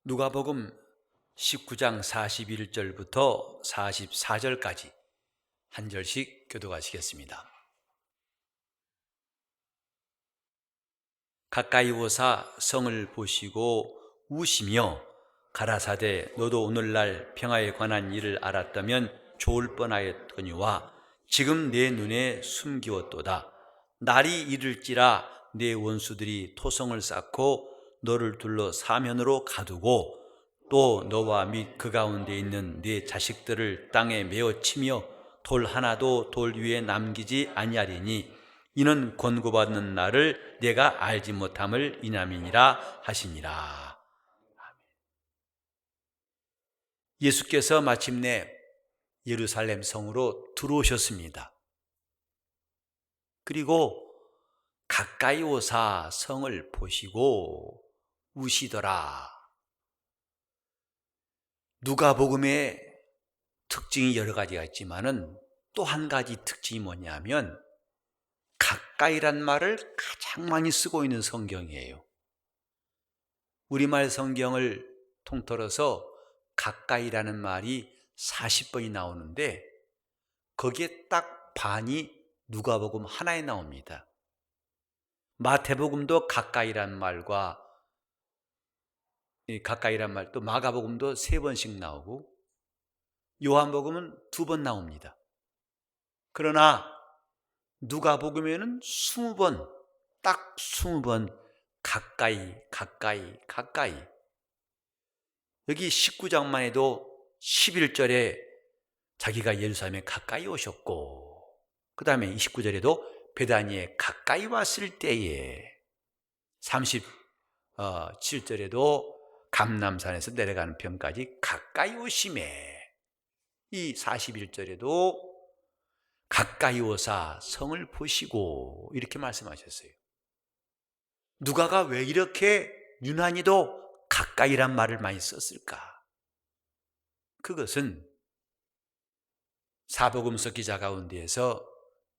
누가복음 19장 41절부터 44절까지 한 절씩 교독하시겠습니다. 가까이 오사 성을 보시고 우시며 가라사대 너도 오늘날 평화에 관한 일을 알았다면 좋을 뻔하였거니와 지금 내 눈에 숨기웠도다. 날이 이를지라 내 원수들이 토성을 쌓고 너를 둘러 사면으로 가두고 또 너와 및 그 가운데 있는 네 자식들을 땅에 메어 치며 돌 하나도 돌 위에 남기지 아니하리니 이는 권고받는 날을 내가 알지 못함을 인함이니라 하시니라. 예수께서 마침내 예루살렘 성으로 들어오셨습니다. 그리고 가까이 오사 성을 보시고 우시더라. 누가복음의 특징이 여러 가지가 있지만은 또 한 가지 특징이 뭐냐면 가까이란 말을 가장 많이 쓰고 있는 성경이에요. 우리말 성경을 통틀어서 가까이라는 말이 40번이 나오는데 거기에 딱 반이 누가복음 하나에 나옵니다. 마태복음도 가까이란 말과 가까이란 말, 또 마가복음도 3번씩 나오고 요한복음은 2번 나옵니다. 그러나 누가복음에는 20번, 딱 20번 가까이, 가까이, 가까이. 여기 19장만 해도 11절에 자기가 예루살렘에 가까이 오셨고, 그 다음에 29절에도 베다니에 가까이 왔을 때에 37절에도 감람산에서 내려가는 편까지 가까이 오심에, 이 41절에도 가까이 오사 성을 보시고 이렇게 말씀하셨어요. 누가가 왜 이렇게 유난히도 가까이란 말을 많이 썼을까? 그것은 사복음서 기자 가운데에서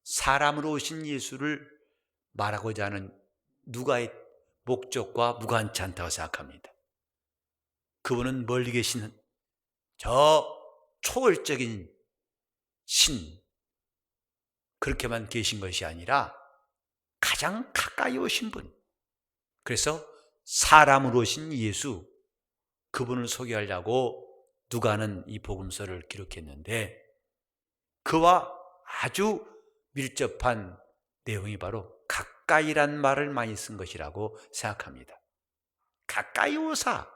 사람으로 오신 예수를 말하고자 하는 누가의 목적과 무관치 않다고 생각합니다. 그분은 멀리 계시는 저 초월적인 신, 그렇게만 계신 것이 아니라 가장 가까이 오신 분, 그래서 사람으로 오신 예수, 그분을 소개하려고 누가는 이 복음서를 기록했는데 그와 아주 밀접한 내용이 바로 가까이란 말을 많이 쓴 것이라고 생각합니다. 가까이 오사.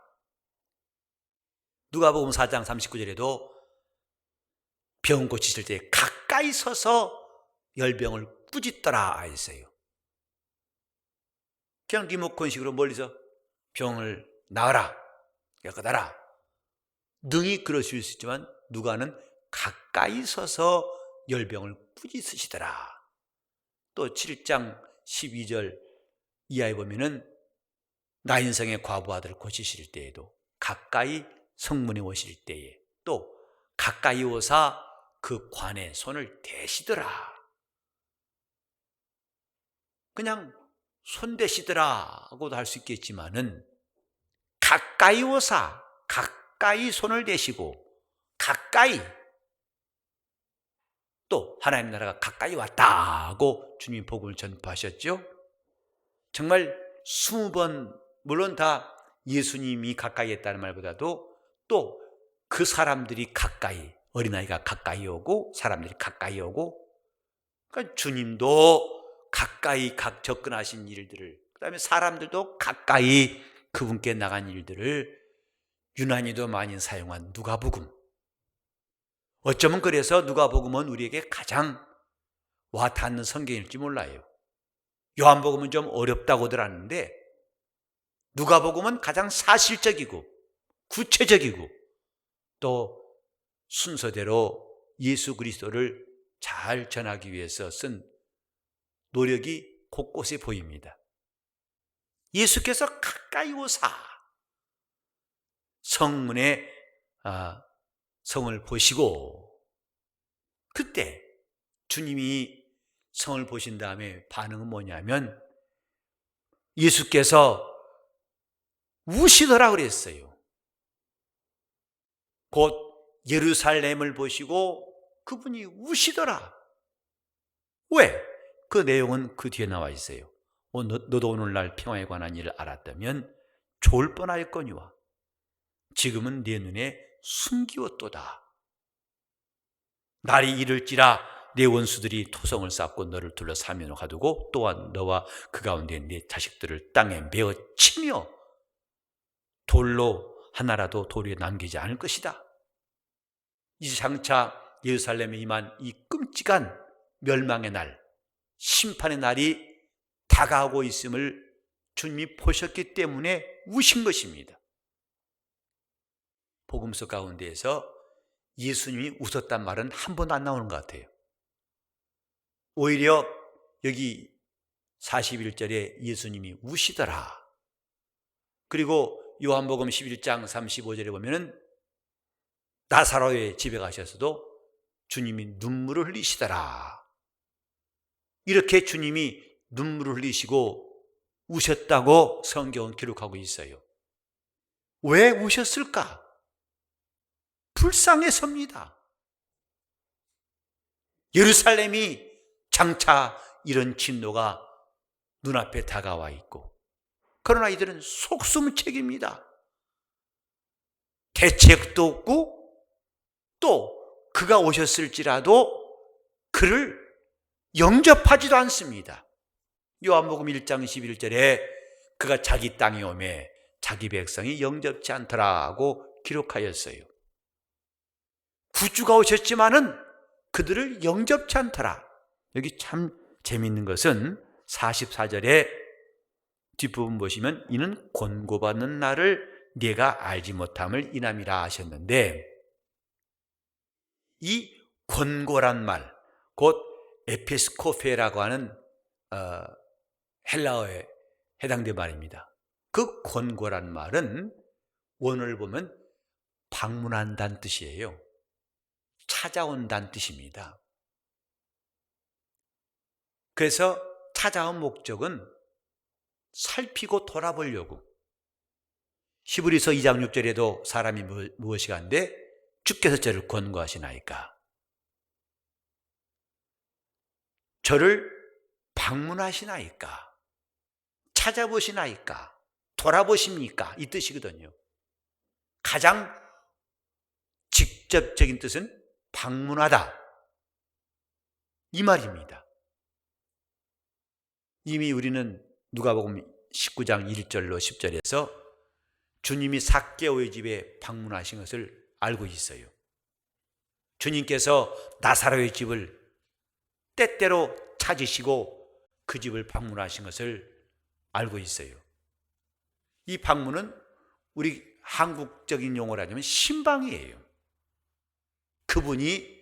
누가복음 4장 39절에도 병 고치실 때 가까이 서서 열병을 꾸짖더라 했어요. 그냥 리모컨식으로 멀리서 병을 나으라, 깨끗하라, 능히 그러실 수 있지만 누가는 가까이 서서 열병을 꾸짖으시더라. 또 7장 12절 이하에 보면은 나인성의 과부 아들을 고치실 때에도 가까이 성문에 오실 때에 또 가까이 오사 그 관에 손을 대시더라. 그냥 손 대시더라고도 할 수 있겠지만은 가까이 오사, 가까이 손을 대시고 가까이, 또 하나님 나라가 가까이 왔다고 주님 복음을 전파하셨죠. 정말 20번, 물론 다 예수님이 가까이 했다는 말보다도 또 그 사람들이 가까이, 어린아이가 가까이 오고 사람들이 가까이 오고, 그러니까 주님도 가까이 접근하신 일들을, 그 다음에 사람들도 가까이 그분께 나간 일들을 유난히도 많이 사용한 누가복음. 어쩌면 그래서 누가복음은 우리에게 가장 와닿는 성경일지 몰라요. 요한복음은 좀 어렵다고들 하는데 누가복음은 가장 사실적이고 구체적이고 또 순서대로 예수 그리스도를 잘 전하기 위해서 쓴 노력이 곳곳에 보입니다. 예수께서 가까이 오사 성문에 성을 보시고, 그때 주님이 성을 보신 다음에 반응은 뭐냐면 예수께서 우시더라 그랬어요. 곧 예루살렘을 보시고 그분이 우시더라. 왜? 그 내용은 그 뒤에 나와 있어요. 너도 오늘날 평화에 관한 일을 알았다면 좋을 뻔하였거니와 지금은 네 눈에 숨기웠도다. 날이 이를지라 내 원수들이 토성을 쌓고 너를 둘러 사면으로 가두고 또한 너와 그 가운데 네 자식들을 땅에 메어 치며 돌로 하나라도 도리에 남기지 않을 것이다. 이제 장차 예루살렘에 임한 이 끔찍한 멸망의 날, 심판의 날이 다가오고 있음을 주님이 보셨기 때문에 우신 것입니다. 복음서 가운데에서 예수님이 웃었단 말은 한 번도 안 나오는 것 같아요. 오히려 여기 41절에 예수님이 우시더라. 그리고 요한복음 11장 35절에 보면은 나사로의 집에 가셔서도 주님이 눈물을 흘리시더라. 이렇게 주님이 눈물을 흘리시고 우셨다고 성경은 기록하고 있어요. 왜 우셨을까? 불쌍해서입니다. 예루살렘이 장차 이런 진노가 눈앞에 다가와 있고, 그러나 이들은 속수무책입니다. 대책도 없고 또 그가 오셨을지라도 그를 영접하지도 않습니다. 요한복음 1장 11절에 그가 자기 땅에 오매 자기 백성이 영접지 않더라고 기록하였어요. 구주가 오셨지만은 그들을 영접치 않더라. 여기 참 재미있는 것은 44절에 뒷부분 보시면 이는 권고받는 날을 네가 알지 못함을 인함이라 하셨는데, 이 권고란 말, 곧 에피스코페라고 하는 헬라어에 해당된 말입니다. 그 권고란 말은 원어를 보면 방문한다는 뜻이에요. 찾아온다는 뜻입니다. 그래서 찾아온 목적은 살피고 돌아보려고. 히브리서 2장 6절에도 사람이 무엇이 간데 주께서 저를 권고하시나이까. 저를 방문하시나이까. 찾아보시나이까. 돌아보십니까? 이 뜻이거든요. 가장 직접적인 뜻은 방문하다, 이 말입니다. 이미 우리는 누가복음 19장 1절로 10절에서 주님이 삭개오의 집에 방문하신 것을 알고 있어요. 주님께서 나사로의 집을 때때로 찾으시고 그 집을 방문하신 것을 알고 있어요. 이 방문은 우리 한국적인 용어로 하자면 신방이에요. 그분이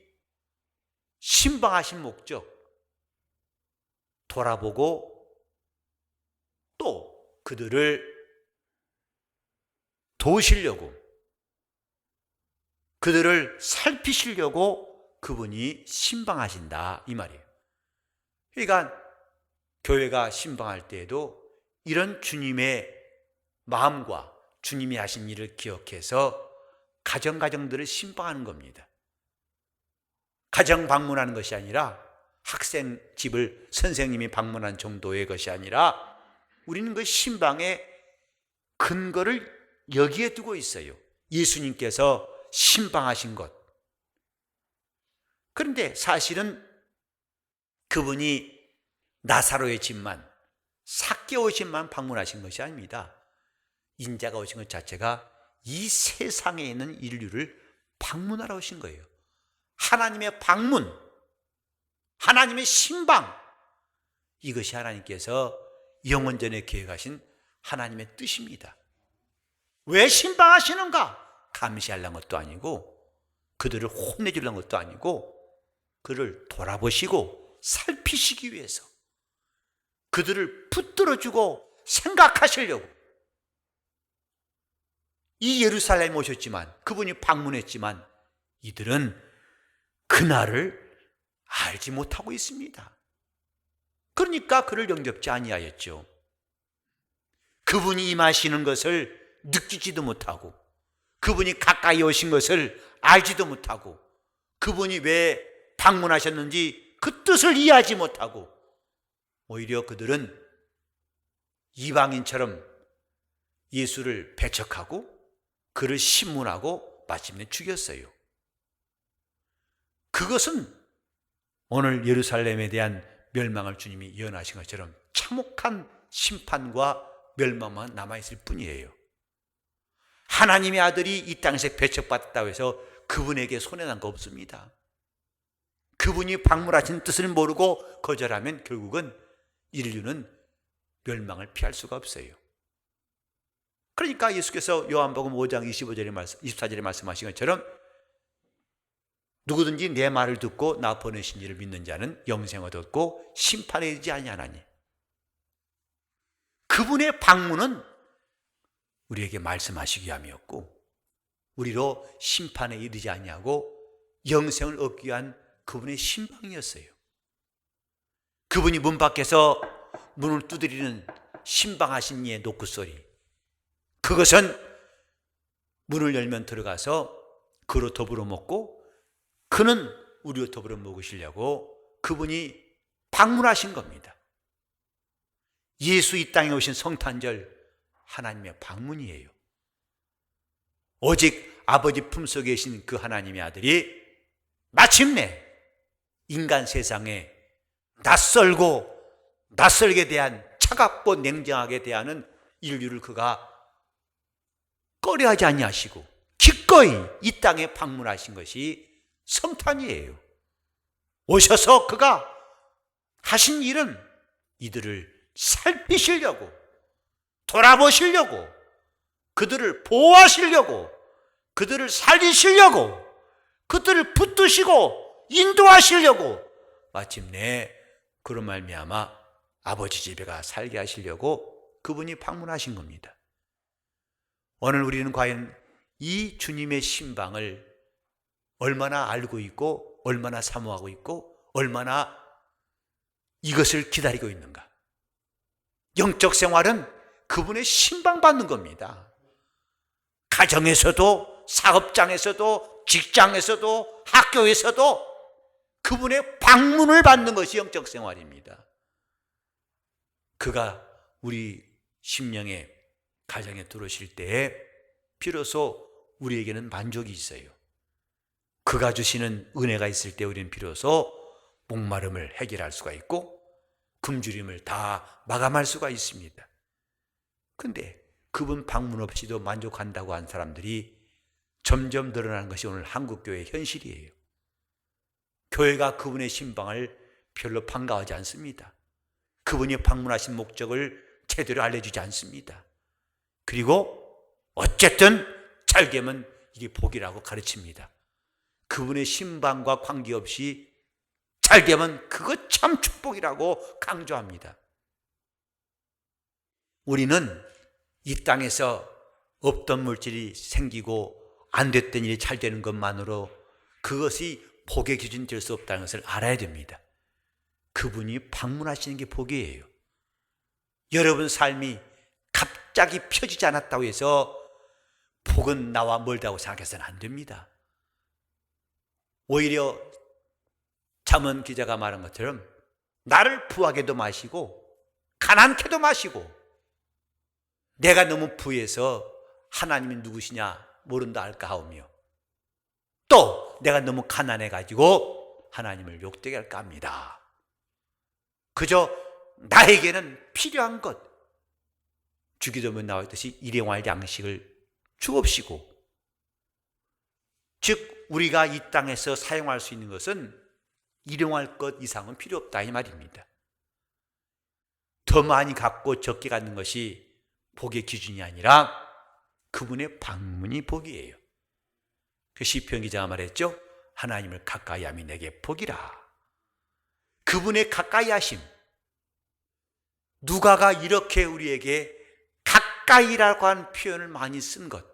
신방하신 목적, 돌아보고 또 그들을 도우시려고, 그들을 살피시려고 그분이 신방하신다, 이 말이에요. 그러니까 교회가 신방할 때에도 이런 주님의 마음과 주님이 하신 일을 기억해서 가정들을 신방하는 겁니다. 가정 방문하는 것이 아니라 학생 집을 선생님이 방문한 정도의 것이 아니라 우리는 그 신방의 근거를 여기에 두고 있어요. 예수님께서 신방하신 것. 그런데 사실은 그분이 나사로의 집만, 삭개오의 집만 방문하신 것이 아닙니다. 인자가 오신 것 자체가 이 세상에 있는 인류를 방문하러 오신 거예요. 하나님의 방문, 하나님의 신방, 이것이 하나님께서 영원전에 계획하신 하나님의 뜻입니다. 왜 신방하시는가? 감시하려는 것도 아니고, 그들을 혼내주려는 것도 아니고, 그를 돌아보시고 살피시기 위해서, 그들을 붙들어주고 생각하시려고. 이 예루살렘에 오셨지만, 그분이 방문했지만 이들은 그날을 알지 못하고 있습니다. 그러니까 그를 영접지 아니하였죠. 그분이 임하시는 것을 느끼지도 못하고 그분이 가까이 오신 것을 알지도 못하고 그분이 왜 방문하셨는지 그 뜻을 이해하지 못하고 오히려 그들은 이방인처럼 예수를 배척하고 그를 신문하고 마침내 죽였어요. 그것은 오늘 예루살렘에 대한 멸망을 주님이 예언하신 것처럼 참혹한 심판과 멸망만 남아있을 뿐이에요. 하나님의 아들이 이 땅에서 배척받았다고 해서 그분에게 손해난 거 없습니다. 그분이 방문하신 뜻을 모르고 거절하면 결국은 인류는 멸망을 피할 수가 없어요. 그러니까 예수께서 요한복음 5장 24절에 말씀하신 것처럼 누구든지 내 말을 듣고 나 보내신 이를 믿는 자는 영생을 얻고 심판에 이르지 아니하나니. 그분의 방문은 우리에게 말씀하시기 위함이었고 우리로 심판에 이르지 아니하고 영생을 얻기 위한 그분의 신방이었어요. 그분이 문 밖에서 문을 두드리는 신방하신 이의 노크소리, 그것은 문을 열면 들어가서 그로 더불어 먹고 그는 우리와 더불어 먹으시려고 그분이 방문하신 겁니다. 예수 이 땅에 오신 성탄절 하나님의 방문이에요. 오직 아버지 품속에 계신 그 하나님의 아들이 마침내 인간 세상에 낯설게 대한 차갑고 냉정하게 대하는 인류를 그가 꺼려하지 아니하시고 기꺼이 이 땅에 방문하신 것이 성탄이에요. 오셔서 그가 하신 일은 이들을 살피시려고, 돌아보시려고, 그들을 보호하시려고, 그들을 살리시려고, 그들을 붙드시고 인도하시려고 마침내 그런 말미암아 아버지 집에 가 살게 하시려고 그분이 방문하신 겁니다. 오늘 우리는 과연 이 주님의 신방을 얼마나 알고 있고 얼마나 사모하고 있고 얼마나 이것을 기다리고 있는가? 영적 생활은 그분의 신방받는 겁니다. 가정에서도 사업장에서도 직장에서도 학교에서도 그분의 방문을 받는 것이 영적 생활입니다. 그가 우리 심령의 가정에 들어오실 때에 비로소 우리에게는 만족이 있어요. 그가 주시는 은혜가 있을 때 우리는 비로소 목마름을 해결할 수가 있고 굶주림을 다 마감할 수가 있습니다. 근데 그분 방문 없이도 만족한다고 한 사람들이 점점 늘어나는 것이 오늘 한국교회의 현실이에요. 교회가 그분의 신방을 별로 반가워하지 않습니다. 그분이 방문하신 목적을 제대로 알려주지 않습니다. 그리고 어쨌든 잘 되면 이게 복이라고 가르칩니다. 그분의 신방과 관계없이 잘 되면 그거 참 축복이라고 강조합니다. 우리는 이 땅에서 없던 물질이 생기고 안 됐던 일이 잘 되는 것만으로 그것이 복의 기준이 될 수 없다는 것을 알아야 됩니다. 그분이 방문하시는 게 복이에요. 여러분 삶이 갑자기 펴지지 않았다고 해서 복은 나와 멀다고 생각해서는 안 됩니다. 오히려 잠언 기자가 말한 것처럼 나를 부하게도 마시고 가난케도 마시고 내가 너무 부해서 하나님이 누구시냐 모른다 할까 하오며 또 내가 너무 가난해가지고 하나님을 욕되게 할까 합니다. 그저 나에게는 필요한 것, 주기도문에 나와 있듯이 일용할 양식을 주옵시고, 즉 우리가 이 땅에서 사용할 수 있는 것은 일용할 것 이상은 필요 없다 이 말입니다. 더 많이 갖고 적게 갖는 것이 복의 기준이 아니라 그분의 방문이 복이에요. 그 시편 기자가 말했죠. 하나님을 가까이 함이 내게 복이라. 그분의 가까이 하심. 누가가 이렇게 우리에게 가까이라고 한 표현을 많이 쓴 것,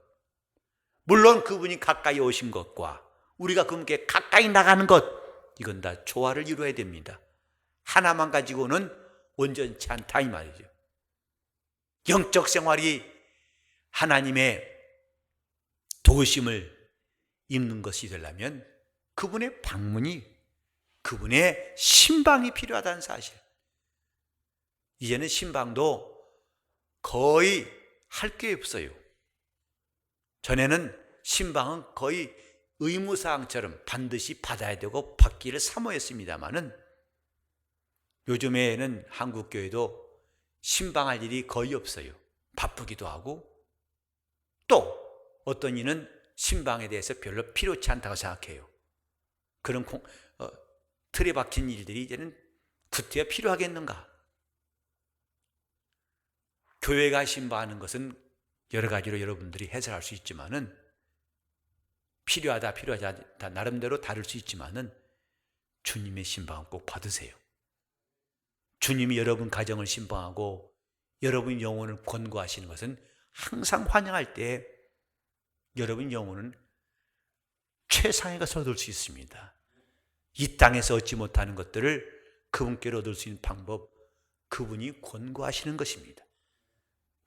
물론 그분이 가까이 오신 것과 우리가 그분께 가까이 나가는 것, 이건 다 조화를 이루어야 됩니다. 하나만 가지고는 온전치 않다 이 말이죠. 영적 생활이 하나님의 도심을 입는 것이 되려면 그분의 방문이, 그분의 신방이 필요하다는 사실. 이제는 신방도 거의 할 게 없어요. 전에는 신방은 거의 의무사항처럼 반드시 받아야 되고 받기를 사모했습니다마는 요즘에는 한국교회도 신방할 일이 거의 없어요. 바쁘기도 하고, 또 어떤 이는 신방에 대해서 별로 필요치 않다고 생각해요. 그런 틀에 박힌 일들이 이제는 구태여 필요하겠는가? 교회가 신방하는 것은 여러 가지로 여러분들이 해설할 수 있지만은, 필요하다 필요하지 않다 나름대로 다를 수 있지만은, 주님의 신방은 꼭 받으세요. 주님이 여러분 가정을 신방하고 여러분 영혼을 권고하시는 것은 항상 환영할 때 여러분 영혼은 최상의 것을 얻을 수 있습니다. 이 땅에서 얻지 못하는 것들을 그분께로 얻을 수 있는 방법, 그분이 권고하시는 것입니다.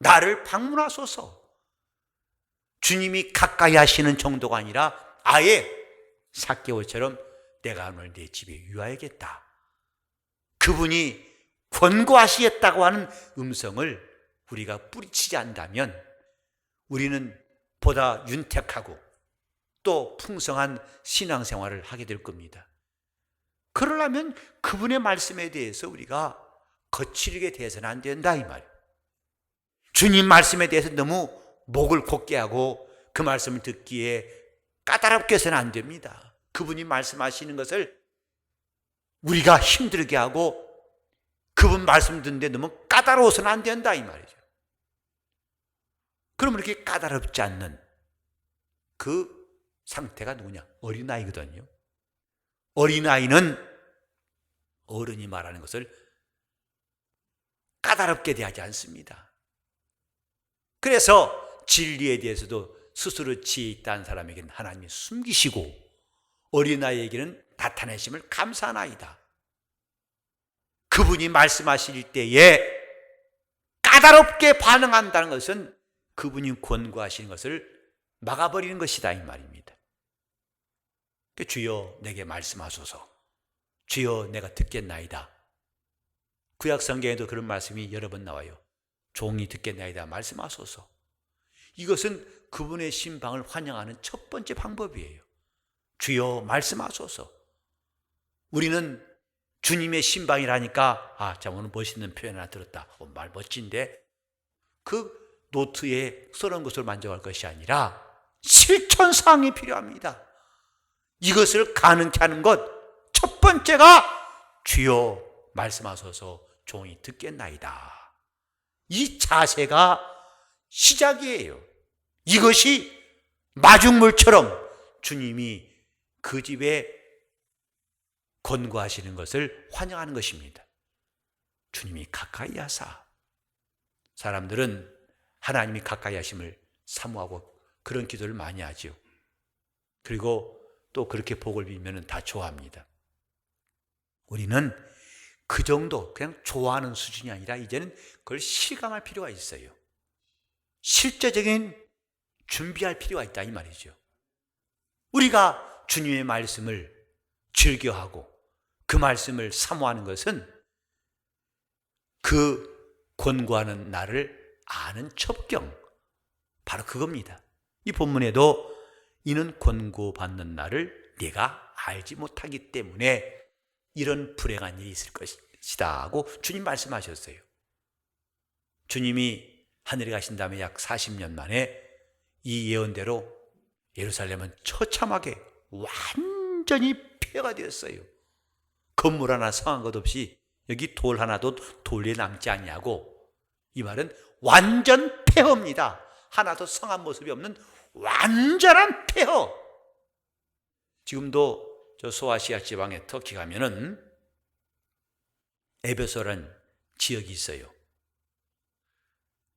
나를 방문하소서. 주님이 가까이 하시는 정도가 아니라 아예 삭개오처럼 내가 오늘 내 집에 유하야겠다, 그분이 권고하시겠다고 하는 음성을 우리가 뿌리치지 않다면 우리는 보다 윤택하고 또 풍성한 신앙생활을 하게 될 겁니다. 그러려면 그분의 말씀에 대해서 우리가 거칠게 대해서는 안 된다 이 말이에요. 주님 말씀에 대해서 너무 목을 곧게 하고 그 말씀을 듣기에 까다롭게 해서는 안 됩니다. 그분이 말씀하시는 것을 우리가 힘들게 하고 그분 말씀 듣는데 너무 까다로워서는 안 된다 이 말이죠. 그럼 이렇게 까다롭지 않는 그 상태가 누구냐? 어린아이거든요. 어린아이는 어른이 말하는 것을 까다롭게 대하지 않습니다. 그래서 진리에 대해서도 스스로 지혜 있다는 사람에게는 하나님이 숨기시고 어린아이에게는 나타내심을 감사하나이다. 그분이 말씀하실 때에 까다롭게 반응한다는 것은 그분이 권고하시는 것을 막아버리는 것이다 이 말입니다. 주여 내게 말씀하소서, 주여 내가 듣겠나이다. 구약성경에도 그런 말씀이 여러 번 나와요. 종이 듣겠나이다 말씀하소서. 이것은 그분의 신방을 환영하는 첫 번째 방법이에요. 주여 말씀하소서. 우리는 주님의 신방이라니까 자 오늘 멋있는 표현 하나 들었다, 말 멋진데, 그 노트에 써놓은 것을 만족할 것이 아니라 실천사항이 필요합니다. 이것을 가능케 하는 것 첫 번째가 주여 말씀하소서 종이 듣겠나이다. 이 자세가 시작이에요. 이것이 마중물처럼 주님이 그 집에 권고하시는 것을 환영하는 것입니다. 주님이 가까이 하사. 사람들은 하나님이 가까이 하심을 사모하고 그런 기도를 많이 하죠. 그리고 또 그렇게 복을 빌면 다 좋아합니다. 우리는 그 정도 그냥 좋아하는 수준이 아니라 이제는 그걸 실감할 필요가 있어요. 실제적인 준비할 필요가 있다 이 말이죠. 우리가 주님의 말씀을 즐겨하고 그 말씀을 사모하는 것은 그 권고하는 나를 아는 첩경, 바로 그겁니다. 이 본문에도 이는 권고받는 나를 네가 알지 못하기 때문에 이런 불행한 일이 있을 것이다 하고 주님 말씀하셨어요. 주님이 하늘에 가신 다음에 약 40년 만에 이 예언대로 예루살렘은 처참하게 완전히 폐허가 되었어요. 건물 하나 성한 것 없이 여기 돌 하나도 돌에 남지 아니하고, 이 말은 완전 폐허입니다. 하나도 성한 모습이 없는 완전한 폐허. 지금도 저 소아시아 지방에 터키 가면은 에베소라는 지역이 있어요.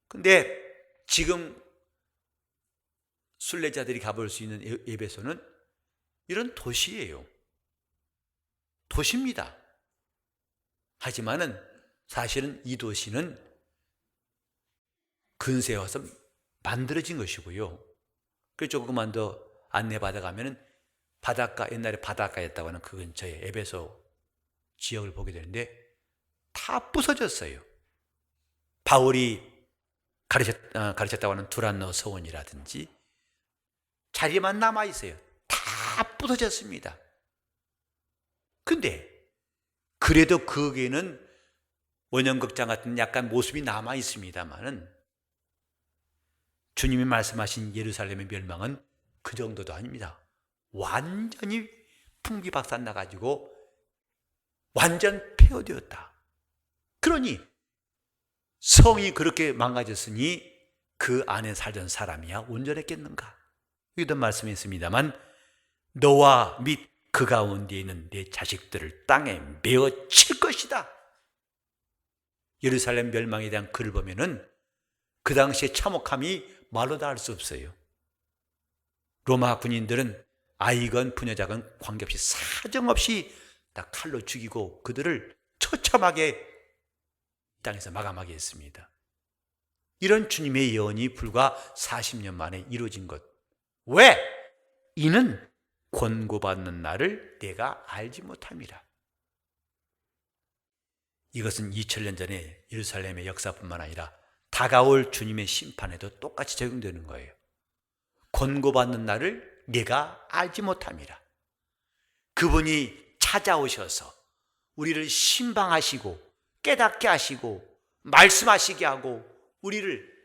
근데 지금 순례자들이 가볼 수 있는 에베소는 이런 도시예요. 도시입니다. 하지만은 사실은 이 도시는 근세에 와서 만들어진 것이고요. 그래서 조금만 더 안내받아 가면은 바닷가, 옛날에 바닷가였다고 하는 그 근처에 에베소 지역을 보게 되는데 다 부서졌어요. 바울이 가르쳤다고 하는 두란노 서원이라든지 자리만 남아 있어요. 다 부서졌습니다. 근데 그래도 거기에는 원형극장 같은 약간 모습이 남아 있습니다만은 주님이 말씀하신 예루살렘의 멸망은 그 정도도 아닙니다. 완전히 풍비박산 나가지고 완전 폐허되었다. 그러니 성이 그렇게 망가졌으니 그 안에 살던 사람이야 온전했겠는가? 여기도 말씀이 있습니다만 너와 및 그 가운데 있는 내 자식들을 땅에 메어 칠 것이다. 예루살렘 멸망에 대한 글을 보면은 그 당시의 참혹함이 말로 다 할 수 없어요. 로마 군인들은 아이건 부녀자건 관계없이 사정없이 다 칼로 죽이고 그들을 처참하게 땅에서 마감하게 했습니다. 이런 주님의 예언이 불과 40년 만에 이루어진 것. 왜? 이는 권고받는 날을 내가 알지 못함이라. 이것은 2000년 전에 예루살렘의 역사뿐만 아니라 다가올 주님의 심판에도 똑같이 적용되는 거예요. 권고받는 날을 내가 알지 못함이라. 그분이 찾아오셔서 우리를 신방하시고 깨닫게 하시고 말씀하시게 하고 우리를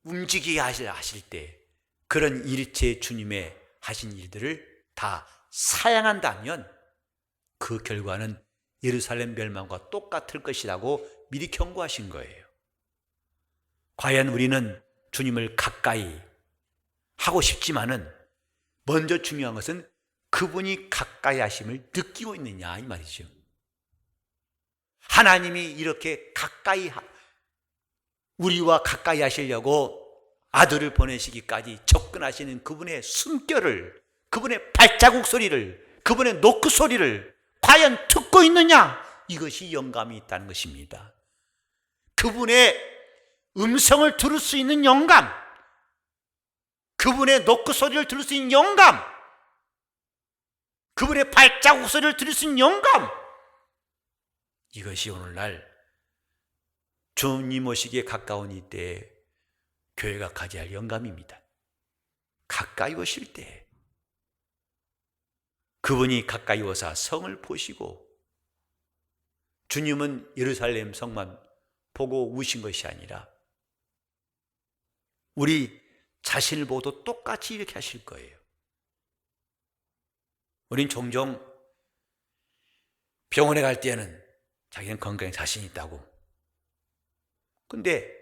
움직이게 하실 때 그런 일체 주님의 하신 일들을 다 사양한다면 그 결과는 예루살렘 멸망과 똑같을 것이라고 미리 경고하신 거예요. 과연 우리는 주님을 가까이 하고 싶지만은 먼저 중요한 것은 그분이 가까이 하심을 느끼고 있느냐 이 말이죠. 하나님이 이렇게 우리와 가까이 하시려고 아들을 보내시기까지 접근하시는 그분의 숨결을, 그분의 발자국 소리를, 그분의 노크 소리를 과연 듣고 있느냐? 이것이 영감이 있다는 것입니다. 그분의 음성을 들을 수 있는 영감, 그분의 노크 소리를 들을 수 있는 영감, 그분의 발자국 소리를 들을 수 있는 영감, 이것이 오늘날 주님 오시기에 가까운 이때에 교회가 가져야 할 영감입니다. 가까이 오실 때 그분이 가까이 오사 성을 보시고, 주님은 예루살렘 성만 보고 우신 것이 아니라 우리 자신을 보고도 똑같이 이렇게 하실 거예요. 우린 종종 병원에 갈 때는 자기는 건강에 자신 있다고, 근데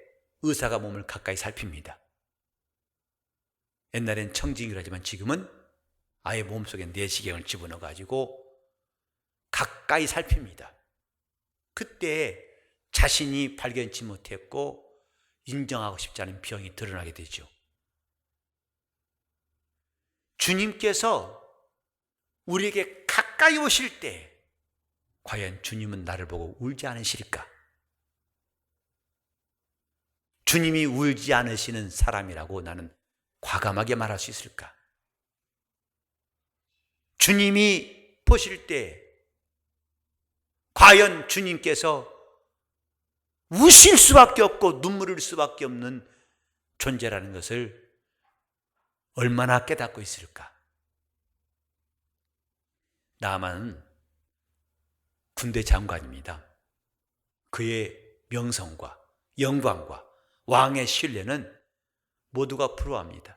의사가 몸을 가까이 살핍니다. 옛날엔 청진기를 하지만 지금은 아예 몸속에 내시경을 집어넣어가지고 가까이 살핍니다. 그때 자신이 발견치 못했고 인정하고 싶지 않은 병이 드러나게 되죠. 주님께서 우리에게 가까이 오실 때 과연 주님은 나를 보고 울지 않으실까? 주님이 울지 않으시는 사람이라고 나는 과감하게 말할 수 있을까? 주님이 보실 때 과연 주님께서 우실 수밖에 없고 눈물 흘릴 수밖에 없는 존재라는 것을 얼마나 깨닫고 있을까? 나만은 군대 장관입니다. 그의 명성과 영광과 왕의 신뢰는 모두가 부러워합니다.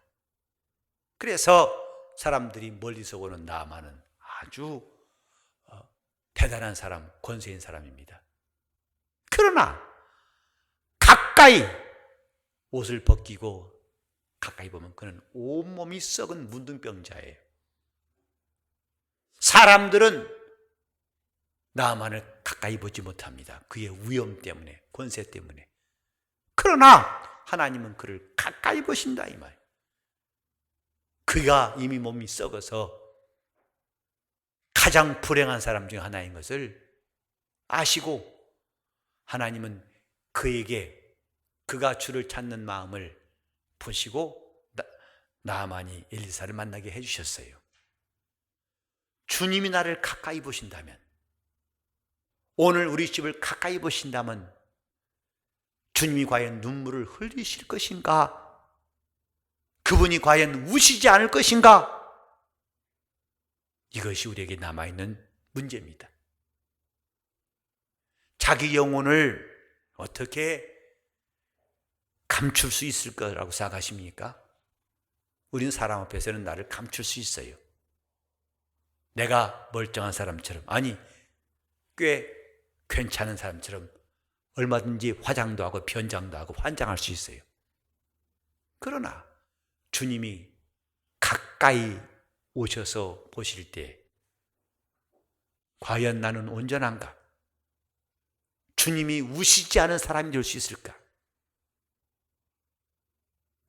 그래서 사람들이 멀리서 보는 나만은 아주 대단한 사람, 권세인 사람입니다. 그러나 가까이 옷을 벗기고 가까이 보면 그는 온몸이 썩은 문둥병자예요. 사람들은 나만을 가까이 보지 못합니다. 그의 위엄 때문에, 권세 때문에. 그러나 하나님은 그를 가까이 보신다 이 말. 그가 이미 몸이 썩어서 가장 불행한 사람 중 하나인 것을 아시고 하나님은 그에게 그가 주를 찾는 마음을 보시고 나아만이 엘리사를 만나게 해주셨어요. 주님이 나를 가까이 보신다면, 오늘 우리 집을 가까이 보신다면 주님이 과연 눈물을 흘리실 것인가? 그분이 과연 우시지 않을 것인가? 이것이 우리에게 남아있는 문제입니다. 자기 영혼을 어떻게 감출 수 있을 거라고 생각하십니까? 우리는 사람 앞에서는 나를 감출 수 있어요. 내가 멀쩡한 사람처럼, 아니 꽤 괜찮은 사람처럼 얼마든지 화장도 하고 변장도 하고 환장할 수 있어요. 그러나 주님이 가까이 오셔서 보실 때 과연 나는 온전한가? 주님이 우시지 않은 사람이 될 수 있을까?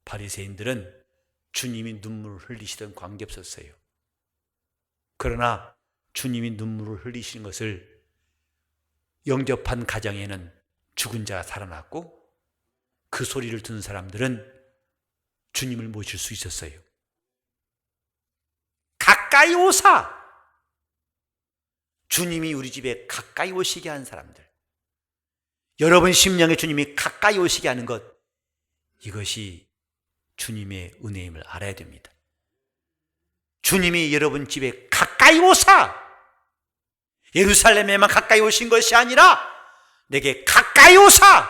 바리새인들은 주님이 눈물을 흘리시던 관계없었어요. 그러나 주님이 눈물을 흘리시는 것을 영접한 가정에는 죽은 자가 살아났고, 그 소리를 듣는 사람들은 주님을 모실 수 있었어요. 가까이 오사! 주님이 우리 집에 가까이 오시게 한 사람들, 여러분 심령에 주님이 가까이 오시게 하는 것, 이것이 주님의 은혜임을 알아야 됩니다. 주님이 여러분 집에 가까이 오사! 예루살렘에만 가까이 오신 것이 아니라 내게 가까이 오사!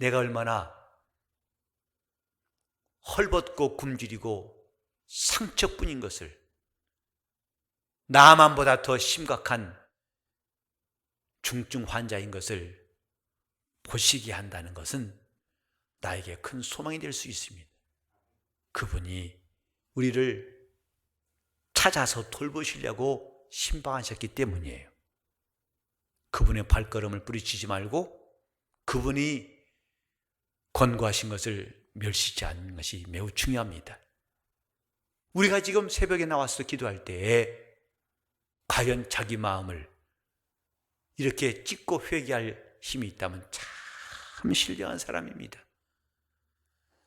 내가 얼마나 헐벗고 굶주리고 상처뿐인 것을, 나만보다 더 심각한 중증 환자인 것을 보시게 한다는 것은 나에게 큰 소망이 될 수 있습니다. 그분이 우리를 찾아서 돌보시려고 신방하셨기 때문이에요. 그분의 발걸음을 뿌리치지 말고 그분이 권고하신 것을 멸시치 않는 것이 매우 중요합니다. 우리가 지금 새벽에 나와서 기도할 때에 과연 자기 마음을 이렇게 찢고 회개할 힘이 있다면 참 신령한 사람입니다.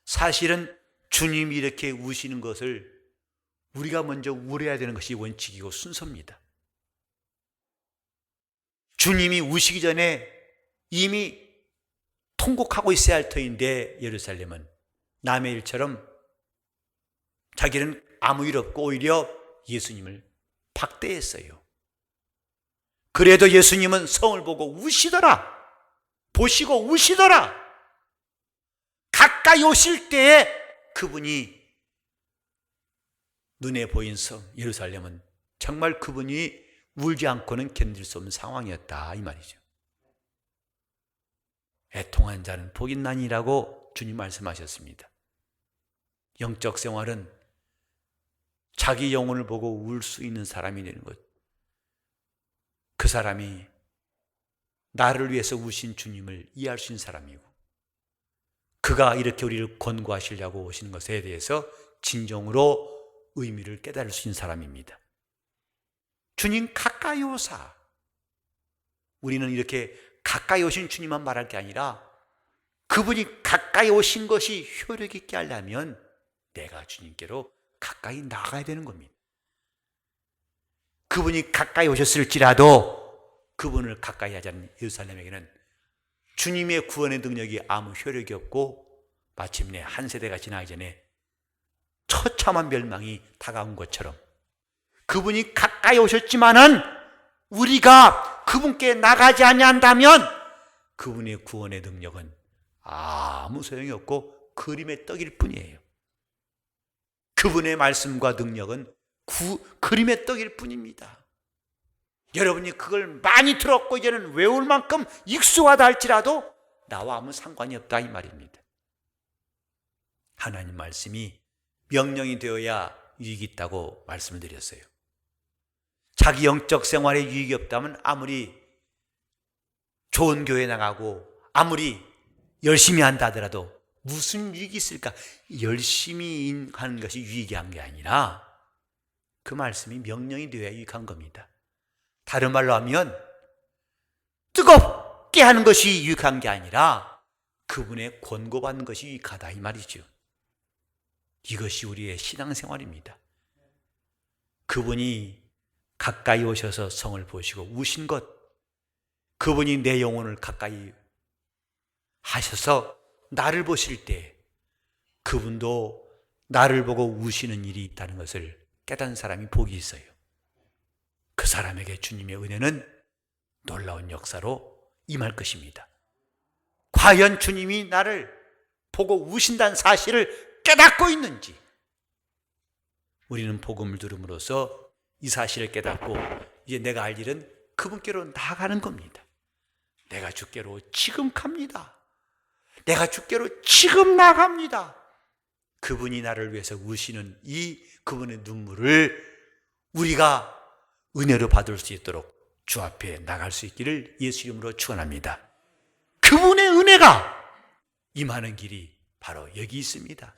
사실은 주님이 이렇게 우시는 것을 우리가 먼저 울어야 되는 것이 원칙이고 순서입니다. 주님이 우시기 전에 이미 통곡하고 있어야 할 터인데, 예루살렘은 남의 일처럼 자기는 아무 일 없고 오히려 예수님을 박대했어요. 그래도 예수님은 성을 보고 우시더라. 보시고 우시더라. 가까이 오실 때에 그분이 눈에 보인 성 예루살렘은 정말 그분이 울지 않고는 견딜 수 없는 상황이었다, 이 말이죠. 애통한 자는 복이 있나니라고 주님 말씀하셨습니다. 영적 생활은 자기 영혼을 보고 울 수 있는 사람이 되는 것, 그 사람이 나를 위해서 우신 주님을 이해할 수 있는 사람이고, 그가 이렇게 우리를 권고하시려고 오시는 것에 대해서 진정으로 의미를 깨달을 수 있는 사람입니다. 주님 가까이 오사. 우리는 이렇게 가까이 오신 주님만 말할 게 아니라 그분이 가까이 오신 것이 효력 있게 하려면 내가 주님께로 가까이 나가야 되는 겁니다. 그분이 가까이 오셨을지라도 그분을 가까이 하지 않는 예루살렘에게는 주님의 구원의 능력이 아무 효력이 없고 마침내 한 세대가 지나기 전에 처참한 멸망이 다가온 것처럼 그분이 가까이 오셨지만은 우리가 그분께 나가지 아니한다면 그분의 구원의 능력은 아무 소용이 없고 그림의 떡일 뿐이에요. 그분의 말씀과 능력은 그림의 떡일 뿐입니다. 여러분이 그걸 많이 들었고 이제는 외울 만큼 익숙하다 할지라도 나와 아무 상관이 없다, 이 말입니다. 하나님 말씀이 명령이 되어야 유익이 있다고 말씀을 드렸어요. 자기 영적 생활에 유익이 없다면 아무리 좋은 교회 나가고 아무리 열심히 한다 하더라도 무슨 유익이 있을까? 열심히 하는 것이 유익이 한 게 아니라 그 말씀이 명령이 되어야 유익한 겁니다. 다른 말로 하면 뜨겁게 하는 것이 유익한 게 아니라 그분의 권고받는 것이 유익하다, 이 말이죠. 이것이 우리의 신앙생활입니다. 그분이 가까이 오셔서 성을 보시고 우신 것, 그분이 내 영혼을 가까이 하셔서 나를 보실 때 그분도 나를 보고 우시는 일이 있다는 것을 깨닫는 사람이 복이 있어요. 그 사람에게 주님의 은혜는 놀라운 역사로 임할 것입니다. 과연 주님이 나를 보고 우신다는 사실을 깨닫고 있는지, 우리는 복음을 들음으로써 이 사실을 깨닫고 이제 내가 할 일은 그분께로 나아가는 겁니다. 내가 주께로 지금 갑니다. 내가 주께로 지금 나갑니다. 그분이 나를 위해서 우시는 이 그분의 눈물을 우리가 은혜로 받을 수 있도록 주 앞에 나갈 수 있기를 예수 이름으로 축원합니다. 그분의 은혜가 임하는 길이 바로 여기 있습니다.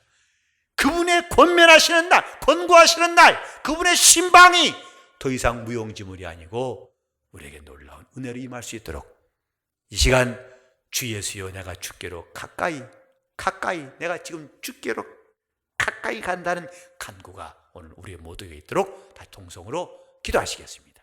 그분의 권면하시는 날, 권고하시는 날, 그분의 신방이 더 이상 무용지물이 아니고 우리에게 놀라운 은혜로 임할 수 있도록 이 시간 주 예수여 내가 주께로 가까이 내가 지금 주께로 가까이 간다는 간구가 오늘 우리 모두에게 있도록 다 통성으로 기도하시겠습니다.